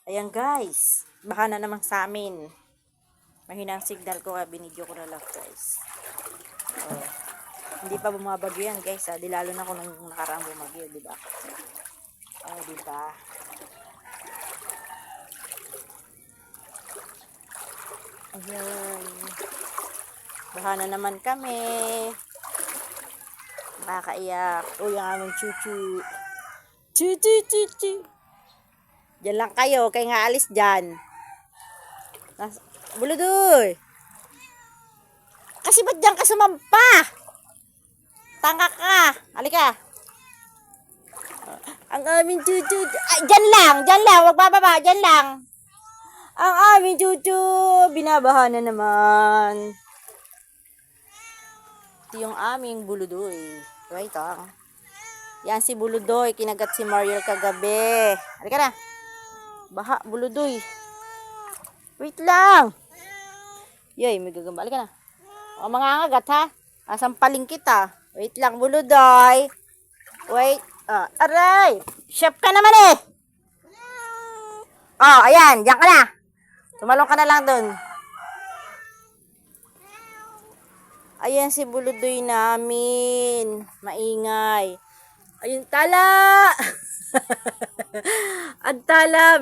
Ayan guys, baka na naman sa amin. Mahina ang signal ko kaya binidyo ko na lang guys. Oh. Hindi pa bumabagyo yan guys ha. Di lalo na kung nung nakaraang bumagyo, diba? Oh, diba? Ayan. Baka na naman kami. Nakakaiyak. Uy, ang aming chuchu. Chuchu, chuchu. Diyan lang kayo. Kaya nga alis dyan. Buludoy. Kasi ba't dyan ka sumampa? Tanga ka. Halika. Ang aming chuchu. Ay, dyan lang. Huwag bababa. Dyan lang. Ang aming chuchu. Binabaha na naman. Ito yung aming buludoy. Wait lang. Yan si buludoy. Kinagat si Mariel kagabi. Halika na. Baha, buludoy. Wait lang. Yoy, may gagamba. Halika na. O, mga angagat ha. Asampaling kita. Wait lang, buludoy. Wait. Aray. Chef ka naman eh. Oh, ayan. Diyan ka na. Tumalong ka na lang dun. Ayan si buludoy namin. Maingay. Ayun, tala. Ang tala.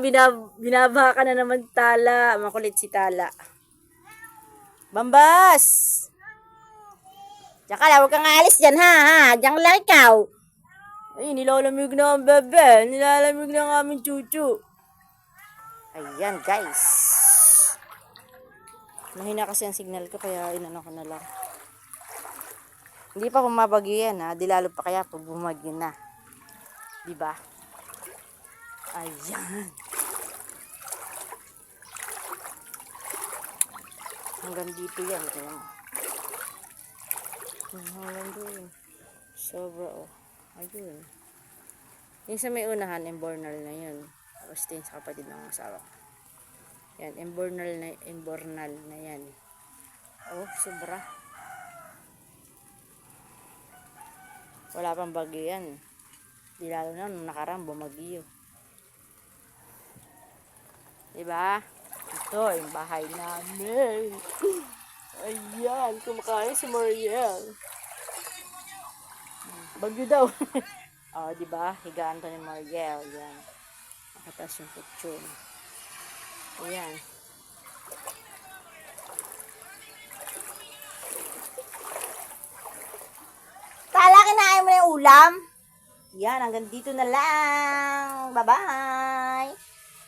Binabaha ka na naman tala. Makulit si tala. Bambas. Diyan ka na. Huwag kang alis dyan ha. Diyan lang ikaw. Ay, nilalamig na ang bebe. Nilalamig na ang aming chuchu. Ayan guys. Mahina kasi ang signal ko kaya inano ko na lang. Hindi pa bumabagyo yan ha. Di lalo pa kaya pag bumagyo na. Diba? Ayan. Hanggang dito yan. Hanggang doon. Sobra oh. Ayun. Yung sa may unahan, embornal na yun. Tapos din sa kapatid ng asawa. Yan, embornal na yan. Oh, sobra. Wala pang bagyo yan. Di lalo na nung nakarang bumagyo. Diba? Ito yung bahay namin. Ayan, kumakain si Mariel. Bagyo daw. Oh, diba? Higaan to ni Mariel. Yan. Nakatas yung kutsyon. Ayan. Tala, kinain mo na yung ulam? Yan, hanggang dito na lang. Bye-bye!